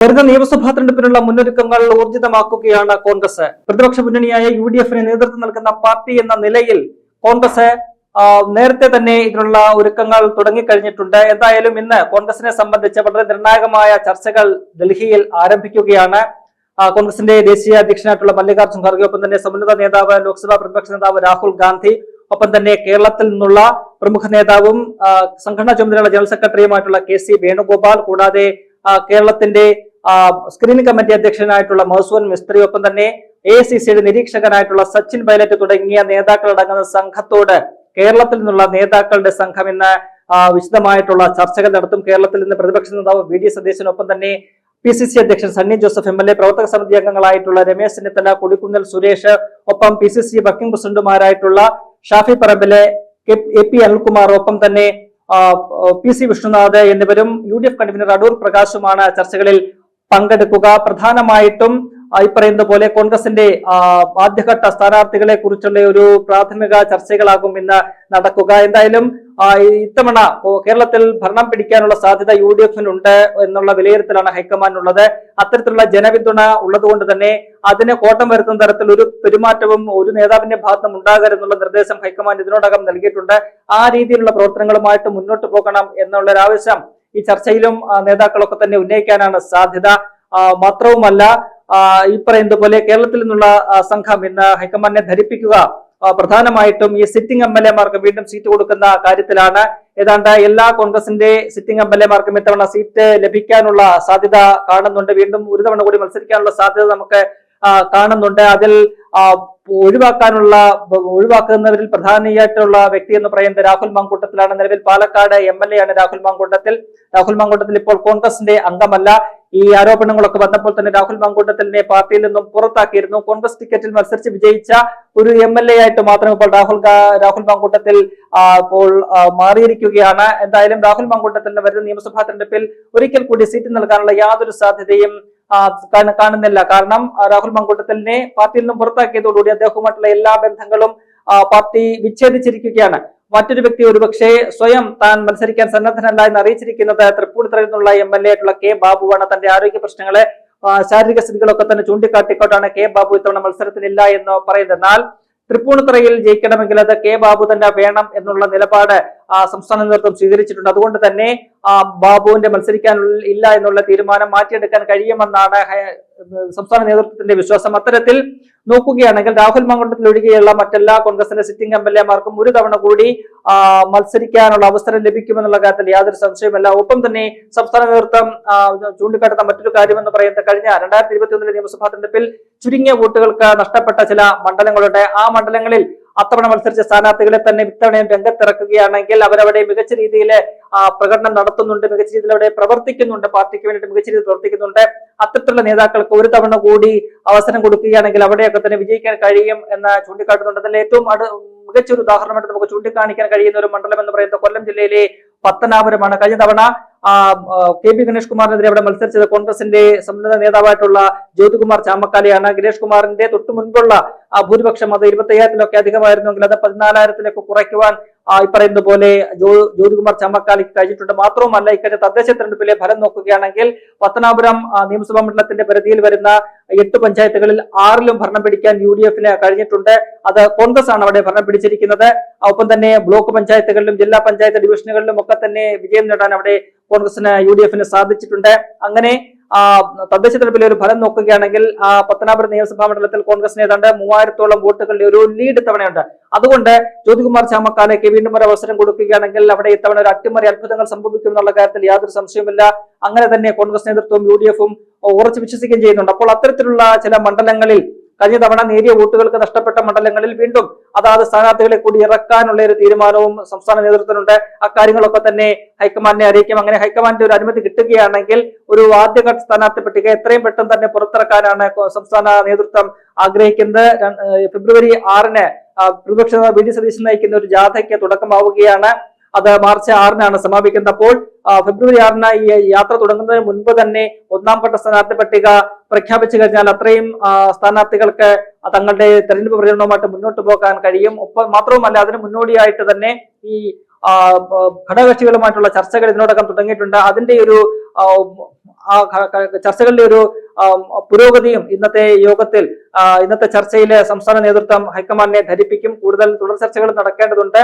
വരുന്ന നിയമസഭാ തെരഞ്ഞെടുപ്പിനുള്ള മുന്നൊരുക്കങ്ങൾ ഊർജിതമാക്കുകയാണ് കോൺഗ്രസ്. പ്രതിപക്ഷ മുന്നണിയായ UDF-ന് നേതൃത്വം നൽകുന്ന പാർട്ടി എന്ന നിലയിൽ കോൺഗ്രസ് നേരത്തെ തന്നെ ഇതിനുള്ള ഒരുക്കങ്ങൾ തുടങ്ങിക്കഴിഞ്ഞിട്ടുണ്ട്. എന്തായാലും ഇന്ന് കോൺഗ്രസിനെ സംബന്ധിച്ച് വളരെ നിർണായകമായ ചർച്ചകൾ ഡൽഹിയിൽ ആരംഭിക്കുകയാണ്. കോൺഗ്രസിന്റെ ദേശീയ അധ്യക്ഷനായിട്ടുള്ള മല്ലികാർജ്ജുൻ ഖാർഗെ, ഒപ്പം തന്നെ സമുന്നത നേതാവ് ലോക്സഭാ പ്രതിപക്ഷ നേതാവ് രാഹുൽ ഗാന്ധി, ഒപ്പം തന്നെ കേരളത്തിൽ നിന്നുള്ള പ്രമുഖ നേതാവും സംഘടനാ ചുമതലയുള്ള ജനറൽ സെക്രട്ടറിയുമായിട്ടുള്ള KC വേണുഗോപാൽ, കൂടാതെ കേരളത്തിന്റെ സ്ക്രീനിംഗ് കമ്മിറ്റി അധ്യക്ഷനായിട്ടുള്ള മഹസൂൻ മിസ്ത്രി, ഒപ്പം തന്നെ AICCയുടെ നിരീക്ഷകനായിട്ടുള്ള സച്ചിൻ പൈലറ്റ് തുടങ്ങിയ നേതാക്കളടങ്ങുന്ന സംഘത്തോട് കേരളത്തിൽ നിന്നുള്ള നേതാക്കളുടെ സംഘം ഇന്ന് വിശദമായിട്ടുള്ള ചർച്ചകൾ നടത്തും. കേരളത്തിൽ നിന്ന് പ്രതിപക്ഷ നേതാവ് VD സതീശൻ, ഒപ്പം തന്നെ PCC അധ്യക്ഷൻ സണ്ണി ജോസഫ് MLA, പ്രവർത്തക സമിതി അംഗങ്ങളായിട്ടുള്ള രമേശ് ചെന്നിത്തല, കൊടിക്കുന്നിൽ സുരേഷ്, ഒപ്പം PCC വർക്കിംഗ് പ്രസിഡന്റുമാരായിട്ടുള്ള ഷാഫി പറമ്പില്, AP അനിൽകുമാർ, ഒപ്പം തന്നെ PC വിഷ്ണുനാഥ് എന്നിവരും UDF കൺവീനർ അടൂർ പ്രകാശുമാണ് ചർച്ചകളിൽ പങ്കെടുക്കുക. പ്രധാനമായിട്ടും ഈ പറയുന്ന പോലെ കോൺഗ്രസിന്റെ ആദ്യഘട്ട സ്ഥാനാർത്ഥികളെ കുറിച്ചുള്ള ഒരു പ്രാഥമിക ചർച്ചകളാകും ഇന്ന് നടക്കുക. എന്തായാലും ഇത്തവണ കേരളത്തിൽ ഭരണം പിടിക്കാനുള്ള സാധ്യത UDF-നുണ്ട് എന്നുള്ള വിലയിരുത്തലാണ് ഹൈക്കമാൻഡിനുള്ളത്. അത്തരത്തിലുള്ള ജനപിന്തുണ ഉള്ളതുകൊണ്ട് തന്നെ അതിന് കോട്ടം വരുത്തുന്ന തരത്തിൽ ഒരു പെരുമാറ്റവും ഒരു നേതാവിന്റെ ഭാഗത്തും ഉണ്ടാകരുതെന്നുള്ള നിർദ്ദേശം ഹൈക്കമാൻഡ് ഇതിനോടകം നൽകിയിട്ടുണ്ട്. ആ രീതിയിലുള്ള പ്രവർത്തനങ്ങളുമായിട്ട് മുന്നോട്ട് പോകണം എന്നുള്ള ഒരു ആവശ്യം ഈ ചർച്ചയിലും നേതാക്കളൊക്കെ തന്നെ ഉന്നയിക്കാനാണ് സാധ്യത. മാത്രവുമല്ല, ഈ പറയുന്നത് പോലെ കേരളത്തിൽ നിന്നുള്ള സംഘം ഇന്ന് ഹൈക്കമാൻഡിനെ ധരിപ്പിക്കുക പ്രധാനമായിട്ടും ഈ സിറ്റിംഗ് MLA-മാർക്ക് വീണ്ടും സീറ്റ് കൊടുക്കുന്ന കാര്യത്തിലാണ്. ഏതാണ്ട് എല്ലാ കോൺഗ്രസിന്റെ സിറ്റിംഗ് MLA-മാർക്കും ഇത്തവണ സീറ്റ് ലഭിക്കാനുള്ള സാധ്യത കാണുന്നുണ്ട്. വീണ്ടും ഒരു തവണ കൂടി മത്സരിക്കാനുള്ള സാധ്യത നമുക്ക് കാണുന്നുണ്ട്. അതിൽ ഒഴിവാക്കുന്നവരിൽ പ്രധാനിയായിട്ടുള്ള വ്യക്തി എന്ന് പറയുന്നത് രാഹുൽ മാങ്കൂട്ടത്തിലാണ്. നിലവിൽ പാലക്കാട് MLA ആണ് രാഹുൽ മാങ്കൂട്ടത്തിൽ. ഇപ്പോൾ കോൺഗ്രസിന്റെ അംഗമല്ല. ഈ ആരോപണങ്ങളൊക്കെ വന്നപ്പോൾ തന്നെ രാഹുൽ മാങ്കൂട്ടത്തിലിനെ പാർട്ടിയിൽ നിന്നും പുറത്താക്കിയിരുന്നു. കോൺഗ്രസ് ടിക്കറ്റിൽ മത്സരിച്ച് വിജയിച്ച ഒരു MLA ആയിട്ട് മാത്രം ഇപ്പോൾ രാഹുൽ മാങ്കൂട്ടത്തിൽ ഇപ്പോൾ മാറിയിരിക്കുകയാണ്. എന്തായാലും രാഹുൽ മാങ്കൂട്ടത്തിന് വരുന്ന നിയമസഭാ തെരഞ്ഞെടുപ്പിൽ ഒരിക്കൽ കൂടി സീറ്റ് നൽകാനുള്ള യാതൊരു സാധ്യതയും കാണുന്നില്ല. കാരണം രാഹുൽ മാങ്കൂട്ടത്തിലിനെ പാർട്ടിയിൽ നിന്നും പുറത്താക്കിയതോടുകൂടി അദ്ദേഹവുമായിട്ടുള്ള എല്ലാ ബന്ധങ്ങളും പാർട്ടി വിച്ഛേദിച്ചിരിക്കുകയാണ്. മറ്റൊരു വ്യക്തി ഒരുപക്ഷെ സ്വയം താൻ മത്സരിക്കാൻ സന്നദ്ധനല്ല എന്ന് അറിയിച്ചിരിക്കുന്നത് തൃപ്പൂണിത്തുറയിൽ നിന്നുള്ള MLA ആയിട്ടുള്ള K ബാബുവാണ്. തന്റെ ആരോഗ്യ പ്രശ്നങ്ങളെ, ശാരീരിക സ്ഥിതികളൊക്കെ തന്നെ ചൂണ്ടിക്കാട്ടിക്കൊണ്ടാണ് K ബാബു ഇത്തവണ മത്സരത്തിനില്ല എന്ന് പറയുന്നത്. എന്നാൽ തൃപ്പൂണിത്തുറയിൽ ജയിക്കണമെങ്കിൽ അത് K ബാബു തന്നെ വേണം എന്നുള്ള നിലപാട് സംസ്ഥാന നേതൃത്വം സ്വീകരിച്ചിട്ടുണ്ട്. അതുകൊണ്ട് തന്നെ ബാബുവിന്റെ മത്സരിക്കാൻ ഇല്ല എന്നുള്ള തീരുമാനം മാറ്റിയെടുക്കാൻ കഴിയുമെന്നാണ് സംസ്ഥാന നേതൃത്വത്തിന്റെ വിശ്വാസം. അത്തരത്തിൽ നോക്കുകയാണെങ്കിൽ രാഹുൽ മാങ്കൂട്ടത്തിൽ ഒഴികെയുള്ള മറ്റെല്ലാ കോൺഗ്രസിന്റെ സിറ്റിംഗ് MLA-മാർക്കും ഒരു തവണ കൂടി മത്സരിക്കാനുള്ള അവസരം ലഭിക്കുമെന്നുള്ള കാര്യത്തിൽ യാതൊരു സംശയവുമില്ല. ഒപ്പം തന്നെ സംസ്ഥാന നേതൃത്വം ചൂണ്ടിക്കാട്ടുന്ന മറ്റൊരു കാര്യമെന്ന് പറയുന്നത് കഴിഞ്ഞ 2021 നിയമസഭാ തെരഞ്ഞെടുപ്പിൽ ചുരുങ്ങിയ വോട്ടുകൾക്ക് നഷ്ടപ്പെട്ട ചില മണ്ഡലങ്ങളുണ്ട്. ആ മണ്ഡലങ്ങളിൽ അത്തവണ മത്സരിച്ച സ്ഥാനാർത്ഥികളെ തന്നെ ഇത്തവണയും രംഗത്തിറക്കുകയാണെങ്കിൽ അവരവിടെ മികച്ച രീതിയിൽ പ്രകടനം നടത്തുന്നുണ്ട്, മികച്ച രീതിയിൽ അവിടെ പ്രവർത്തിക്കുന്നുണ്ട്, പാർട്ടിക്ക് വേണ്ടിയിട്ട് മികച്ച രീതിയിൽ പ്രവർത്തിക്കുന്നുണ്ട്. അത്തരത്തിലുള്ള നേതാക്കൾക്ക് ഒരു തവണ കൂടി അവസരം കൊടുക്കുകയാണെങ്കിൽ അവിടെയൊക്കെ തന്നെ വിജയിക്കാൻ കഴിയും എന്ന് ചൂണ്ടിക്കാട്ടുന്നുണ്ട്. അതിൽ ഏറ്റവും മികച്ചൊരു ഉദാഹരണമായിട്ട് നമുക്ക് ചൂണ്ടിക്കാണിക്കാൻ കഴിയുന്ന ഒരു മണ്ഡലം എന്ന് പറയുന്നത് കൊല്ലം ജില്ലയിലെ പത്തനാപുരമാണ്. കഴിഞ്ഞ തവണ KB ഗണേഷ് കുമാറിനെതിരെ അവിടെ മത്സരിച്ചത് കോൺഗ്രസിന്റെ സമുന്നത നേതാവായിട്ടുള്ള ജ്യോതികുമാർ ചാമക്കാലയാണ്. ഗണേഷ് കുമാറിന്റെ തൊട്ടു മുൻപുള്ള ഭൂരിപക്ഷം അത് 25,000-ലൊക്കെ അധികമായിരുന്നെങ്കിൽ അത് 14,000-ലേക്ക് കുറയ്ക്കുവാൻ ഈ പറയുന്ന പോലെ ജ്യോതികുമാർ ചാമക്കാലിക്ക് കഴിഞ്ഞിട്ടുണ്ട്. മാത്രവുമല്ല, ഇക്കഴിഞ്ഞ തദ്ദേശ തെരഞ്ഞെടുപ്പിലെ ഫലം നോക്കുകയാണെങ്കിൽ പത്തനാപുരം നിയമസഭാ മണ്ഡലത്തിന്റെ പരിധിയിൽ വരുന്ന 8 പഞ്ചായത്തുകളിൽ 6-ലും ഭരണം പിടിക്കാൻ UDF-ന് കഴിഞ്ഞിട്ടുണ്ട്. അത് കോൺഗ്രസ് ആണ് അവിടെ ഭരണം പിടിച്ചിരിക്കുന്നത്. ഒപ്പം തന്നെ ബ്ലോക്ക് പഞ്ചായത്തുകളിലും ജില്ലാ പഞ്ചായത്ത് ഡിവിഷനുകളിലും ഒക്കെ തന്നെ വിജയം നേടാൻ അവിടെ കോൺഗ്രസിന് UDF-ന് സാധിച്ചിട്ടുണ്ട്. അങ്ങനെ തദ്ദേശ തെരഞ്ഞെടുപ്പിലെ ഒരു ഫലം നോക്കുകയാണെങ്കിൽ പത്തനാപുരം നിയമസഭാ മണ്ഡലത്തിൽ കോൺഗ്രസിന് ഏതാണ്ട് 3000-ഓളം വോട്ടുകളുടെ ഒരു ലീഡ് ഇത്തവണയുണ്ട്. അതുകൊണ്ട് ജ്യോതികുമാർ ചാമക്കാലയ്ക്ക് വീണ്ടും ഒരു അവസരം കൊടുക്കുകയാണെങ്കിൽ അവിടെ ഇത്തവണ ഒരു അട്ടിമറി അത്ഭുതങ്ങൾ സംഭവിക്കും എന്നുള്ള കാര്യത്തിൽ യാതൊരു സംശയവുമില്ല. അങ്ങനെ തന്നെ കോൺഗ്രസ് നേതൃത്വവും UDF-ഉം ഉറച്ചു വിശ്വസിക്കുകയും ചെയ്യുന്നുണ്ട്. അപ്പോൾ അത്തരത്തിലുള്ള ചില മണ്ഡലങ്ങളിൽ കഴിഞ്ഞ തവണ നേരിയ വോട്ടുകൾക്ക് നഷ്ടപ്പെട്ട മണ്ഡലങ്ങളിൽ വീണ്ടും അതാത് സ്ഥാനാർത്ഥികളെ കൂടി ഇറക്കാനുള്ള ഒരു തീരുമാനവും സംസ്ഥാന നേതൃത്വത്തിനുണ്ട്. അക്കാര്യങ്ങളൊക്കെ തന്നെ ഹൈക്കമാൻഡിനെ അറിയിക്കും. അങ്ങനെ ഹൈക്കമാൻഡിന്റെ ഒരു അനുമതി കിട്ടുകയാണെങ്കിൽ ഒരു ആദ്യഘട്ട സ്ഥാനാർത്ഥി പട്ടിക എത്രയും പെട്ടെന്ന് തന്നെ പുറത്തിറക്കാനാണ് സംസ്ഥാന നേതൃത്വം ആഗ്രഹിക്കുന്നത്. ഫെബ്രുവരി 6-ന് പ്രതിപക്ഷ VD സതീശൻ നയിക്കുന്ന ഒരു ജാഥയ്ക്ക് തുടക്കമാവുകയാണ്. അത് മാർച്ച് 6-നാണ് സമാപിക്കുന്നത്. അപ്പോൾ ഫെബ്രുവരി 6-ന് ഈ യാത്ര തുടങ്ങുന്നതിന് മുൻപ് തന്നെ ഒന്നാം ഘട്ട സ്ഥാനാർത്ഥി പട്ടിക പ്രഖ്യാപിച്ചു കഴിഞ്ഞാൽ അത്രയും സ്ഥാനാർത്ഥികൾക്ക് തങ്ങളുടെ തെരഞ്ഞെടുപ്പ് പ്രചരണവുമായിട്ട് മുന്നോട്ട് പോകാൻ കഴിയും. മാത്രവുമല്ല, അതിന് മുന്നോടിയായിട്ട് തന്നെ ഈ ഘടകകക്ഷികളുമായിട്ടുള്ള ചർച്ചകൾ ഇതിനോടകം തുടങ്ങിയിട്ടുണ്ട്. അതിന്റെ ഒരു ചർച്ചകളിലെ ഒരു പുരോഗതിയും ഇന്നത്തെ യോഗത്തിൽ ഇന്നത്തെ ചർച്ചയിലെ സംസ്ഥാന നേതൃത്വം ഹൈക്കമാൻഡിനെ ധരിപ്പിക്കും. കൂടുതൽ തുടർ ചർച്ചകൾ നടക്കേണ്ടതുണ്ട്.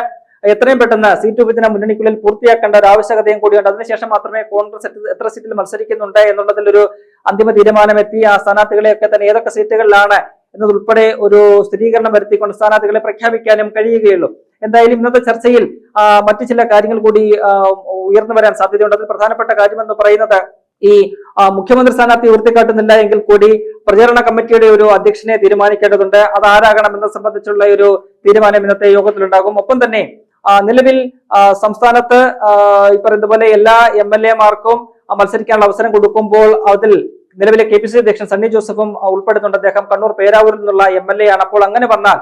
എത്രയും പെട്ടെന്ന് സീറ്റ് വിഭജന മുന്നണിക്കുള്ളിൽ പൂർത്തിയാക്കേണ്ട ഒരു ആവശ്യകതയും കൂടിയുണ്ട്. അതിനുശേഷം മാത്രമേ കോൺഗ്രസ് എത്ര സീറ്റിൽ മത്സരിക്കുന്നുണ്ട് എന്നുള്ളതിൽ ഒരു അന്തിമ തീരുമാനമെത്തി ആ സ്ഥാനാർത്ഥികളെയൊക്കെ തന്നെ ഏതൊക്കെ സീറ്റുകളിലാണ് എന്നതുൾപ്പെടെ ഒരു സ്ഥിരീകരണം വരുത്തിക്കൊണ്ട് സ്ഥാനാർത്ഥികളെ പ്രഖ്യാപിക്കാനും കഴിയുകയുള്ളൂ. എന്തായാലും ഇന്നത്തെ ചർച്ചയിൽ മറ്റു ചില കാര്യങ്ങൾ കൂടി ഉയർന്നു വരാൻ സാധ്യതയുണ്ട്. അതിൽ പ്രധാനപ്പെട്ട കാര്യമെന്ന് പറയുന്നത് ഈ മുഖ്യമന്ത്രി സ്ഥാനാർത്ഥി ഉയർത്തിക്കാട്ടുന്നില്ല എങ്കിൽ കൂടി പ്രചാരണ കമ്മിറ്റിയുടെ ഒരു അധ്യക്ഷനെ തീരുമാനിക്കേണ്ടതുണ്ട്. അത് ആരാകണം എന്നത് സംബന്ധിച്ചുള്ള ഒരു തീരുമാനം ഇന്നത്തെ യോഗത്തിലുണ്ടാകും. ഒപ്പം തന്നെ നിലവിൽ സംസ്ഥാനത്ത് ഈ പറയുന്ന പോലെ എല്ലാ MLA-മാർക്കും മത്സരിക്കാനുള്ള അവസരം കൊടുക്കുമ്പോൾ അതിൽ നിലവിലെ KPCC അധ്യക്ഷൻ സണ്ണി ജോസഫും ഉൾപ്പെടുന്നുണ്ട്. അദ്ദേഹം കണ്ണൂർ പേരാവൂരിൽ നിന്നുള്ള MLA ആണ്. അപ്പോൾ അങ്ങനെ പറഞ്ഞാൽ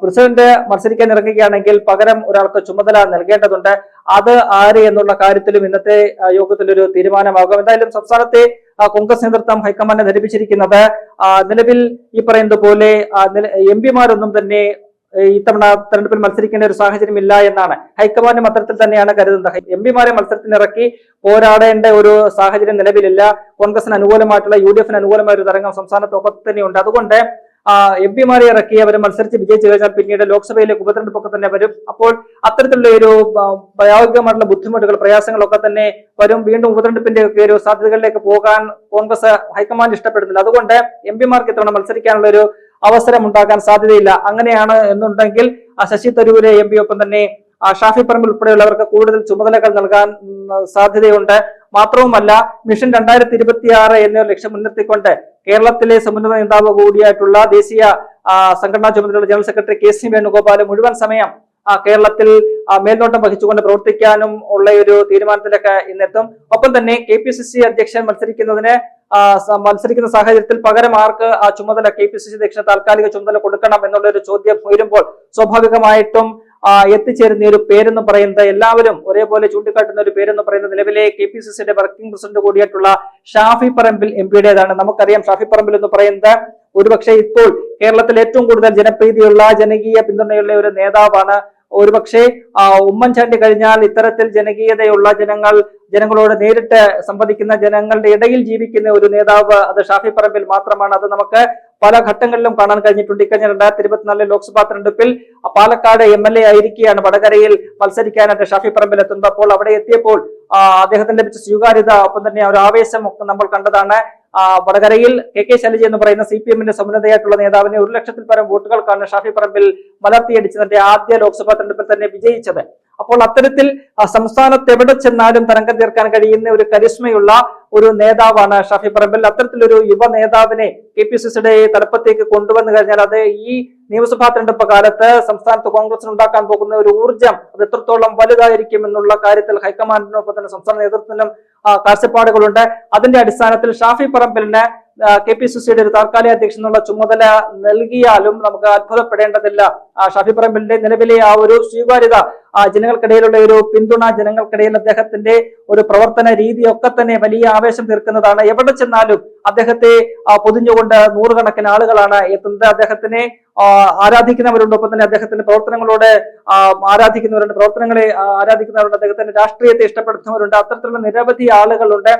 പ്രസിഡന്റ് മത്സരിക്കാൻ ഇറങ്ങുകയാണെങ്കിൽ പകരം ഒരാൾക്ക് ചുമതല നൽകേണ്ടതുണ്ട്. അത് ആര് എന്നുള്ള കാര്യത്തിലും ഇന്നത്തെ യോഗത്തിൽ ഒരു തീരുമാനമാകും. എന്തായാലും സംസ്ഥാനത്തെ കോൺഗ്രസ് നേതൃത്വം ഹൈക്കമാൻഡിനെ ധരിപ്പിച്ചിരിക്കുന്നത് നിലവിൽ ഈ പറയുന്നത് പോലെ MP-മാരൊന്നും തന്നെ ഇത്തവണ തെരഞ്ഞെടുപ്പിൽ മത്സരിക്കേണ്ട ഒരു സാഹചര്യം ഇല്ല എന്നാണ്. ഹൈക്കമാൻഡും അത്തരത്തിൽ തന്നെയാണ് കരുതുന്നത്. MP-മാരെ മത്സരത്തിനിറക്കി പോരാടേണ്ട ഒരു സാഹചര്യം നിലവിലില്ല. കോൺഗ്രസിന് അനുകൂലമായിട്ടുള്ള UDF-ന് അനുകൂലമായ ഒരു തരംഗം സംസ്ഥാനത്തൊക്കെ തന്നെയുണ്ട്. അതുകൊണ്ട് MP-മാരെ ഇറക്കി അവർ മത്സരിച്ച് വിജയിച്ചു കഴിഞ്ഞാൽ പിന്നീട് ലോക്സഭയിലേക്ക് ഉപതെരഞ്ഞെടുപ്പൊക്കെ തന്നെ വരും. അപ്പോൾ അത്തരത്തിലുള്ള ഒരു പ്രായോഗികമായിട്ടുള്ള ബുദ്ധിമുട്ടുകൾ പ്രയാസങ്ങളൊക്കെ തന്നെ വരും. വീണ്ടും ഉപതെരഞ്ഞെടുപ്പിന്റെ ഒക്കെ ഒരു സാധ്യതകളിലേക്ക് പോകാൻ കോൺഗ്രസ് ഹൈക്കമാൻഡ് ഇഷ്ടപ്പെടുന്നില്ല. അതുകൊണ്ട് MP-മാർക്ക് ഇത്തവണ മത്സരിക്കാനുള്ള ഒരു അവസരം ഉണ്ടാക്കാൻ സാധ്യതയില്ല. അങ്ങനെയാണ് എന്നുണ്ടെങ്കിൽ ശശി തരൂര് MP ഒപ്പം തന്നെ ഷാഫി പറമ്പിൽ ഉൾപ്പെടെയുള്ളവർക്ക് കൂടുതൽ ചുമതലകൾ നൽകാൻ സാധ്യതയുണ്ട്. മാത്രവുമല്ല മിഷൻ 2026 എന്ന ലക്ഷ്യം മുൻനിർത്തിക്കൊണ്ട് കേരളത്തിലെ സമുന്നത നേതാവ് കൂടിയായിട്ടുള്ള ദേശീയ സംഘടനാ ചുമതലയുള്ള ജനറൽ സെക്രട്ടറി KC വേണുഗോപാൽ മുഴുവൻ സമയം കേരളത്തിൽ മേൽനോട്ടം വഹിച്ചുകൊണ്ട് പ്രവർത്തിക്കാനും ഉള്ള ഒരു തീരുമാനത്തിലൊക്കെ ഇന്നെത്തും. ഒപ്പം തന്നെ KPCC അധ്യക്ഷൻ മത്സരിക്കുന്ന സാഹചര്യത്തിൽ പകരം ആർക്ക് ആ ചുമതല KPCC അധ്യക്ഷന് താൽക്കാലിക ചുമതല കൊടുക്കണം എന്നുള്ള ഒരു ചോദ്യം ഉയരുമ്പോൾ സ്വാഭാവികമായിട്ടും എത്തിച്ചേരുന്ന ഒരു പേരെന്ന് പറയുന്നത് എല്ലാവരും ഒരേപോലെ ചൂണ്ടിക്കാട്ടുന്ന ഒരു പേരെന്ന് പറയുന്നത് നിലവിലെ KPCCയുടെ വർക്കിംഗ് പ്രസിഡന്റ് കൂടിയായിട്ടുള്ള ഷാഫി പറമ്പിൽ MP-യുടേതാണ്. നമുക്കറിയാം ഷാഫി പറമ്പിൽ എന്ന് പറയുന്നത് ഒരുപക്ഷെ ഇപ്പോൾ കേരളത്തിൽ ഏറ്റവും കൂടുതൽ ജനപ്രീതിയുള്ള ജനകീയ പിന്തുണയുള്ള ഒരു നേതാവാണ്. ഒരുപക്ഷെ ഉമ്മൻചാണ്ടി കഴിഞ്ഞാൽ ഇത്തരത്തിൽ ജനകീയതയുള്ള ജനങ്ങളോട് നേരിട്ട് സംവദിക്കുന്ന ജനങ്ങളുടെ ഇടയിൽ ജീവിക്കുന്ന ഒരു നേതാവ് അത് ഷാഫി പറമ്പിൽ മാത്രമാണ്. അത് നമുക്ക് പല ഘട്ടങ്ങളിലും കാണാൻ കഴിഞ്ഞിട്ടുണ്ട്. ഇക്കഴിഞ്ഞ 2024 ലോക്സഭാ തെരഞ്ഞെടുപ്പിൽ പാലക്കാട് MLA ആയിരിക്കുകയാണ് വടകരയിൽ മത്സരിക്കാനായിട്ട് ഷാഫി പറമ്പിൽ എത്തുന്നത്. അപ്പോൾ അവിടെ എത്തിയപ്പോൾ അദ്ദേഹത്തിന് ലഭിച്ച സ്വീകാര്യത ഒപ്പം തന്നെ ഒരു ആവേശം ഒക്കെ നമ്മൾ കണ്ടതാണ്. വടകരയിൽ KK ശൈലജ എന്ന് പറയുന്ന CPM-ന്റെ സമുന്നതയായിട്ടുള്ള നേതാവിനെ 1 ലക്ഷത്തിൽ പരം വോട്ടുകൾക്കാണ് ഷാഫി പറമ്പിൽ മലർത്തിയടിച്ച് തന്റെ ആദ്യ ലോക്സഭാ തെരഞ്ഞെടുപ്പിൽ തന്നെ വിജയിച്ചത്. അപ്പോൾ അത്തരത്തിൽ സംസ്ഥാനത്ത് എവിടെ ചെന്നാലും തരംഗം തീർക്കാൻ കഴിയുന്ന ഒരു കരിസ്മയുള്ള ഒരു നേതാവാണ് ഷാഫി പറമ്പിൽ. അത്തരത്തിലൊരു യുവ നേതാവിനെ KPCCയുടെ തലപ്പത്തേക്ക് കൊണ്ടുവന്നു കഴിഞ്ഞാൽ അത് ഈ നിയമസഭാ തെരഞ്ഞെടുപ്പ് കാലത്ത് സംസ്ഥാനത്ത് കോൺഗ്രസിന് ഉണ്ടാക്കാൻ പോകുന്ന ഒരു ഊർജ്ജം അത് എത്രത്തോളം വലുതായിരിക്കും എന്നുള്ള കാര്യത്തിൽ ഹൈക്കമാൻഡിനൊപ്പം തന്നെ സംസ്ഥാന നേതൃത്വത്തിനും കാഴ്ചപ്പാടുകളുണ്ട്. അതിന്റെ അടിസ്ഥാനത്തിൽ ഷാഫി പറമ്പിലിന് KPCCയുടെ ഒരു താൽക്കാലിക അധ്യക്ഷൻ എന്നുള്ള ചുമതല നൽകിയാലും നമുക്ക് അത്ഭുതപ്പെടേണ്ടതില്ല. ഷാഫി പറമ്പിലിന്റെ നിലവിലെ ആ ഒരു സ്വീകാര്യത, ജനങ്ങൾക്കിടയിലുള്ള ഒരു പിന്തുണ, ജനങ്ങൾക്കിടയിൽ അദ്ദേഹത്തിന്റെ ഒരു പ്രവർത്തന രീതിയൊക്കെ തന്നെ വലിയ ആവേശം തീർക്കുന്നതാണ്. എവിടെ ചെന്നാലും അദ്ദേഹത്തെ പൊതിഞ്ഞുകൊണ്ട് നൂറുകണക്കിന് ആളുകളാണ് എത്തുന്നത്. അദ്ദേഹത്തിനെ ആരാധിക്കുന്നവരുണ്ട്, ഒപ്പം തന്നെ അദ്ദേഹത്തിന്റെ പ്രവർത്തനങ്ങളോട് ആരാധിക്കുന്നവരുണ്ട്, പ്രവർത്തനങ്ങളെ ആരാധിക്കുന്നവരുണ്ട്, അദ്ദേഹത്തിന്റെ രാഷ്ട്രീയത്തെ ഇഷ്ടപ്പെടുന്നവരുണ്ട്. അത്തരത്തിലുള്ള നിരവധി ആളുകളുണ്ട്.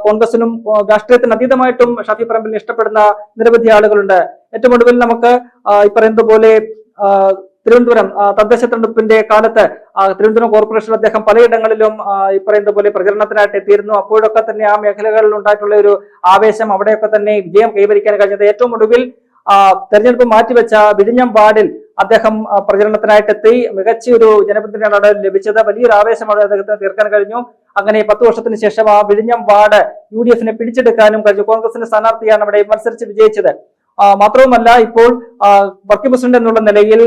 കോൺഗ്രസിനും രാഷ്ട്രീയത്തിന് അതീതമായിട്ടും ഷാഫി പറമ്പിലിനെ ഇഷ്ടപ്പെടുന്ന നിരവധി ആളുകളുണ്ട്. ഏറ്റവും ഒടുവിൽ നമുക്ക് ഈ പറയുന്നത് പോലെ തിരുവനന്തപുരം തദ്ദേശ തെരഞ്ഞെടുപ്പിന്റെ കാലത്ത് തിരുവനന്തപുരം കോർപ്പറേഷനിൽ അദ്ദേഹം പലയിടങ്ങളിലും ഈ പറയുന്നത് പോലെ പ്രചരണത്തിനായിട്ട് എത്തിയിരുന്നു. അപ്പോഴൊക്കെ തന്നെ ആ മേഖലകളിൽ ഉണ്ടായിട്ടുള്ള ഒരു ആവേശം, അവിടെയൊക്കെ തന്നെ വിജയം കൈവരിക്കാൻ കഴിഞ്ഞത്. ഏറ്റവും ഒടുവിൽ തെരഞ്ഞെടുപ്പ് മാറ്റിവെച്ച വിഴിഞ്ഞം വാർഡിൽ അദ്ദേഹം പ്രചരണത്തിനായിട്ട് എത്തി. മികച്ച ഒരു ജനപിന്തുണയാണ് അവിടെ ലഭിച്ചത്. വലിയൊരു ആവേശം അവിടെ അദ്ദേഹത്തിന് തീർക്കാൻ കഴിഞ്ഞു. അങ്ങനെ 10 വർഷത്തിന് ശേഷം ആ വിഴിഞ്ഞം വാർഡ് UDF-നെ പിടിച്ചെടുക്കാനും കഴിഞ്ഞു. കോൺഗ്രസിന്റെ സ്ഥാനാർത്ഥിയാണ് അവിടെ മത്സരിച്ച് വിജയിച്ചത്. മാത്രവുമല്ല ഇപ്പോൾ വർക്കിംഗ് പ്രസിഡന്റ് എന്നുള്ള നിലയിൽ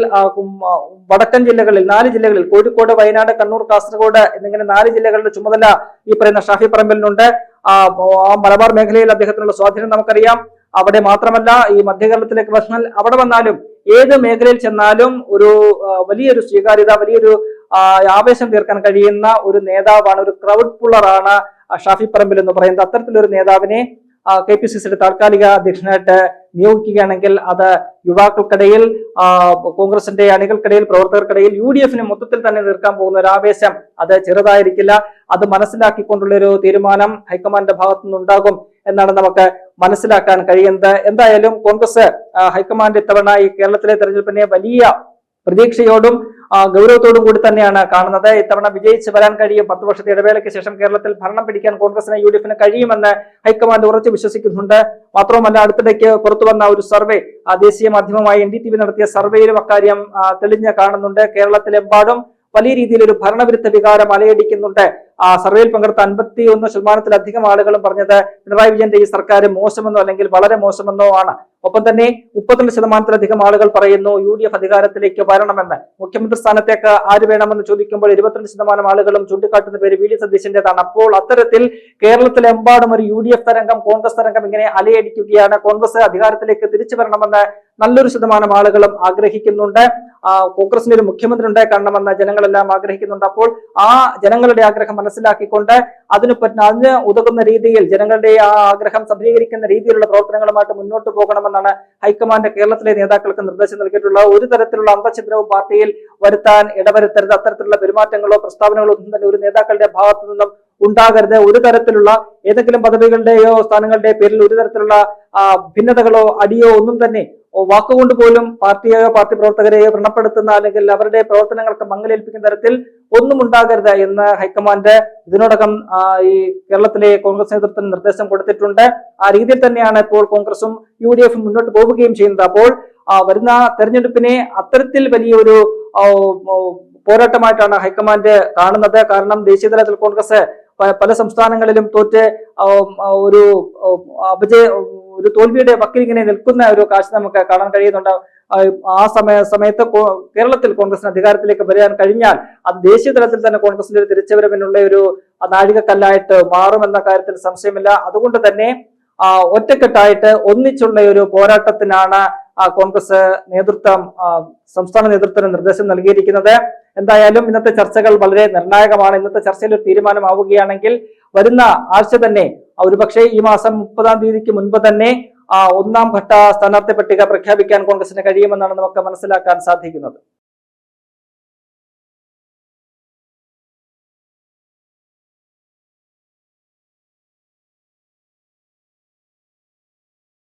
വടക്കൻ ജില്ലകളിൽ 4 ജില്ലകളിൽ കോഴിക്കോട്, വയനാട്, കണ്ണൂർ, കാസർഗോഡ് എന്നിങ്ങനെ 4 ജില്ലകളുടെ ചുമതല ഈ പറയുന്ന ഷാഫി പറമ്പിലിനുണ്ട്. ആ മലബാർ മേഖലയിൽ അദ്ദേഹത്തിനുള്ള സ്വാധീനം നമുക്കറിയാം. അവിടെ മാത്രമല്ല ഈ മധ്യകേരളത്തിലേക്ക് വന്നാൽ അവിടെ വന്നാലും ഏത് മേഖലയിൽ ചെന്നാലും ഒരു വലിയൊരു സ്വീകാര്യത, വലിയൊരു ആവേശം തീർക്കാൻ കഴിയുന്ന ഒരു നേതാവാണ്, ഒരു ക്രൗഡ് പുള്ളറാണ് ഷാഫി പറമ്പിൽ എന്ന് പറയുന്നത്. അത്തരത്തിലൊരു നേതാവിനെ KPCCയുടെ താൽക്കാലിക അധ്യക്ഷനായിട്ട് നിയോഗിക്കുകയാണെങ്കിൽ അത് യുവാക്കൾക്കിടയിൽ, കോൺഗ്രസിന്റെ അണികൾക്കിടയിൽ, പ്രവർത്തകർക്കിടയിൽ UDF മൊത്തത്തിൽ തന്നെ തീർക്കാൻ പോകുന്ന ഒരു ആവേശം അത് ചെറുതായിരിക്കില്ല. അത് മനസ്സിലാക്കിക്കൊണ്ടുള്ള ഒരു തീരുമാനം ഹൈക്കമാൻഡിന്റെ ഭാഗത്തു നിന്നുണ്ടാകും എന്നാണ് നമുക്ക് മനസ്സിലാക്കാൻ കഴിയുന്നത്. എന്തായാലും കോൺഗ്രസ് ഹൈക്കമാൻഡ് ഇത്തവണ ഈ കേരളത്തിലെ തെരഞ്ഞെടുപ്പിനെ വലിയ പ്രതീക്ഷയോടും ഗൗരവത്തോടും കൂടി തന്നെയാണ് കാണുന്നത്. ഇത്തവണ വിജയിച്ച് വരാൻ കഴിയും. 10 വർഷത്തെ ഇടവേളയ്ക്ക് ശേഷം കേരളത്തിൽ ഭരണം പിടിക്കാൻ കോൺഗ്രസിന് UDF കഴിയുമെന്ന് ഹൈക്കമാൻഡ് ഉറച്ചു വിശ്വസിക്കുന്നുണ്ട്. മാത്രവുമല്ല, അടുത്തിടയ്ക്ക് പുറത്തു വന്ന ഒരു സർവേ, ദേശീയ മാധ്യമമായ NDTV നടത്തിയ സർവേയിലും അക്കാര്യം തെളിഞ്ഞ് കാണുന്നുണ്ട്. കേരളത്തിലെമ്പാടും വലിയ രീതിയിൽ ഒരു ഭരണവിരുദ്ധ വികാരം അലയടിക്കുന്നുണ്ട്. സർവേയിൽ പങ്കെടുത്ത 51%-ലധികം ആളുകളും പറഞ്ഞത് പിണറായി വിജയന്റെ ഈ സർക്കാർ മോശമെന്നോ അല്ലെങ്കിൽ വളരെ മോശമെന്നോ ആണ്. ഒപ്പം തന്നെ 32%-ലധികം ആളുകൾ പറയുന്നു UDF അധികാരത്തിലേക്ക് വരണമെന്ന്. മുഖ്യമന്ത്രി സ്ഥാനത്തേക്ക് ആര് വേണമെന്ന് ചോദിക്കുമ്പോൾ 22% ആളുകളും ചൂണ്ടിക്കാട്ടുന്ന പേര് VD സതീശന്റേതാണ്. അപ്പോൾ അത്തരത്തിൽ കേരളത്തിലെമ്പാടും ഒരു UDF തരംഗം, കോൺഗ്രസ് തരംഗം ഇങ്ങനെ അലയടിക്കുകയാണ്. കോൺഗ്രസ് അധികാരത്തിലേക്ക് തിരിച്ചു വരണമെന്ന് നല്ലൊരു ശതമാനം ആളുകളും ആഗ്രഹിക്കുന്നുണ്ട്. കോൺഗ്രസിന് ഒരു മുഖ്യമന്ത്രി ഉണ്ടായി കാണണമെന്ന് ജനങ്ങളെല്ലാം ആഗ്രഹിക്കുന്നുണ്ട്. അപ്പോൾ ആ ജനങ്ങളുടെ ആഗ്രഹം മനസ്സിലാക്കിക്കൊണ്ട് അതിന് ഉതകുന്ന രീതിയിൽ, ജനങ്ങളുടെ ആ ആഗ്രഹം സബലീകരിക്കുന്ന രീതിയിലുള്ള പ്രവർത്തനങ്ങളുമായിട്ട് മുന്നോട്ട് പോകണമെന്നാണ് ഹൈക്കമാൻഡ് കേരളത്തിലെ നേതാക്കൾക്ക് നിർദ്ദേശം നൽകിയിട്ടുള്ളത്. ഒരു തരത്തിലുള്ള അന്തഛിദ്രവും പാർട്ടിയിൽ വരുത്താൻ ഇടവരുത്തരുത്. അത്തരത്തിലുള്ള പെരുമാറ്റങ്ങളോ പ്രസ്താവനകളോ ഒന്നും തന്നെ ഒരു നേതാക്കളുടെ ഭാഗത്തു നിന്നും ഉണ്ടാകരുത്. ഒരു തരത്തിലുള്ള ഏതെങ്കിലും പദവികളുടെയോ സ്ഥാനങ്ങളുടെയോ പേരിൽ ഒരു തരത്തിലുള്ള ഭിന്നതകളോ അടിയോ ഒന്നും തന്നെ വാക്കുകൊണ്ട് പോലും പാർട്ടിയെയോ പാർട്ടി പ്രവർത്തകരെയോ വ്രണപ്പെടുത്തുന്ന അല്ലെങ്കിൽ അവരുടെ പ്രവർത്തനങ്ങൾക്ക് മങ്ങലേൽപ്പിക്കുന്ന തരത്തിൽ ഒന്നും ഉണ്ടാകരുത് എന്ന് ഹൈക്കമാൻഡ് ഇതിനോടകം ഈ കേരളത്തിലെ കോൺഗ്രസ് നേതൃത്വത്തിന് നിർദ്ദേശം കൊടുത്തിട്ടുണ്ട്. ആ രീതിയിൽ തന്നെയാണ് ഇപ്പോൾ കോൺഗ്രസും UDF മുന്നോട്ട് പോവുകയും ചെയ്യുന്നത്. അപ്പോൾ വരുന്ന തെരഞ്ഞെടുപ്പിനെ അത്തരത്തിൽ വലിയൊരു പോരാട്ടമായിട്ടാണ് ഹൈക്കമാൻഡ് കാണുന്നത്. കാരണം ദേശീയ തലത്തിൽ കോൺഗ്രസ് പല സംസ്ഥാനങ്ങളിലും തോറ്റ് ഒരു തോൽവിയുടെ വക്കിൽ ഇങ്ങനെ നിൽക്കുന്ന ഒരു കാഴ്ച നമുക്ക് കാണാൻ കഴിയുന്നുണ്ട്. ആ സമയത്ത് കേരളത്തിൽ കോൺഗ്രസിന് അധികാരത്തിലേക്ക് വരാൻ കഴിഞ്ഞാൽ അത് ദേശീയ തലത്തിൽ തന്നെ കോൺഗ്രസിന്റെ ഒരു തിരിച്ചുവരവിനുള്ള ഒരു നാഴികക്കല്ലായിട്ട് മാറുമെന്ന കാര്യത്തിൽ സംശയമില്ല. അതുകൊണ്ട് തന്നെ ഒറ്റക്കെട്ടായിട്ട് ഒന്നിച്ചുള്ള ഒരു പോരാട്ടത്തിനാണ് കോൺഗ്രസ് നേതൃത്വം, സംസ്ഥാന നേതൃത്വത്തിന് നിർദ്ദേശം നൽകിയിരിക്കുന്നത്. എന്തായാലും ഇന്നത്തെ ചർച്ചകൾ വളരെ നിർണായകമാണ്. ഇന്നത്തെ ചർച്ചയിൽ ഒരു തീരുമാനമാവുകയാണെങ്കിൽ വരുന്ന ആഴ്ച തന്നെ, ഒരുപക്ഷെ ഈ മാസം 30-ാം തീയതിക്ക് മുൻപ് തന്നെ 1ാം ഘട്ട സ്ഥാനാർത്ഥി പട്ടിക പ്രഖ്യാപിക്കാൻ കോൺഗ്രസിന് കഴിയുമെന്നാണ് നമുക്ക് മനസ്സിലാക്കാൻ സാധിക്കുന്നത്.